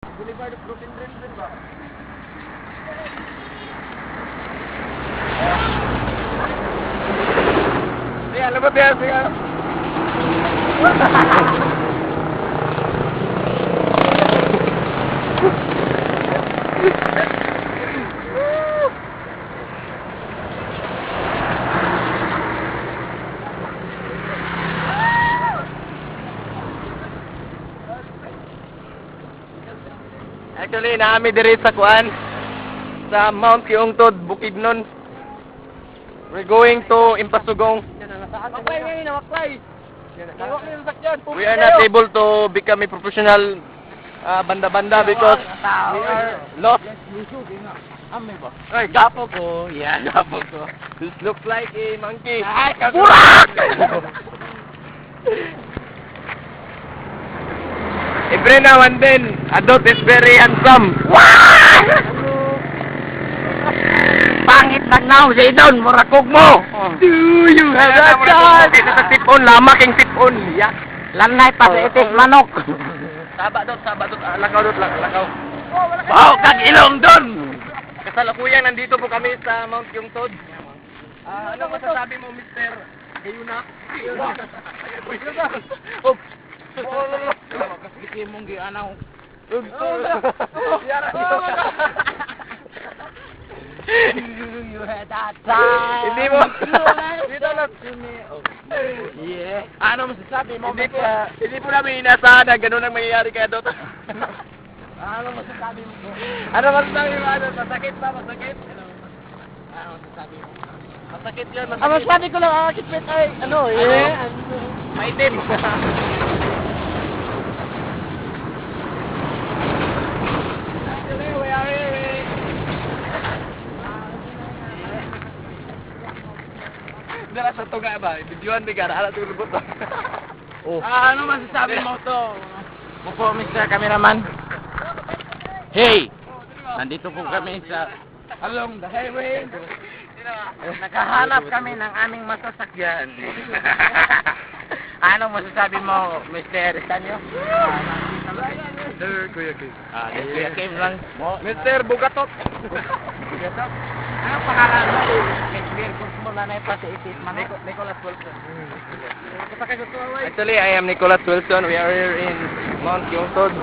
Boulevard of Broken Dreams din ba? Sige, alam mo tayo, sige. Actually, naami diri sa kuan sa Mount Kiongtod, Bukidnon. We're going to Impasugong. Maklay ngayon na, maklay. We are not able to become a professional banda-banda because we are lost. Ay, gapo ko. Yeah, gapo ko. This looks like a monkey. Ay, kagurak! Every now and then, adult is very handsome. Pangit magnaw sa idon, murakog mo. Do you have a chance? Ito sa tipon, lama king tipon. Yeah. Lanay pa sa itik manok. Saba dot, lakaw dot, lakaw. Wow, kag ilong don. Kasalukuyan, nandito po kami sa Mount Kiongtod. Ano masasabi mo, Mr. Gayuna? Oh. Kasi mong gianaw. You had that time. Hindi mo. Dito lang. Yeah. Ano masasabi mo? Hindi po namin inasahan na gano'n ang mangyayari kaya Dot. Ano masasabi mo? Ano masasabi mo? Ano? Masakit ba? Masakit? Ano masasabi mo? Masakit yun, masakit. Ang masasabi ko lang, kitwit ay, ano, Maitim. Dala sa tunga ba? Videoan di ka, hala tulubot ba? Oh. Ano masasabi mo to? Mupo, Mr. Cameraman. Hey! Nandito po kami sa along the highway. Nakahanap kami ng aming masasakyan. Ano masasabi mo, Mr. Sanyo? Sir, Kuya Kim. Kuya Kim lang. Mr. Bugatot. Bugatot? Ano pangalan mo? Mr. Kursmo na pa sa itit manok. Nicholas Wilson. Actually, I am Nicholas Wilson. We are here in Mount Kiongtod.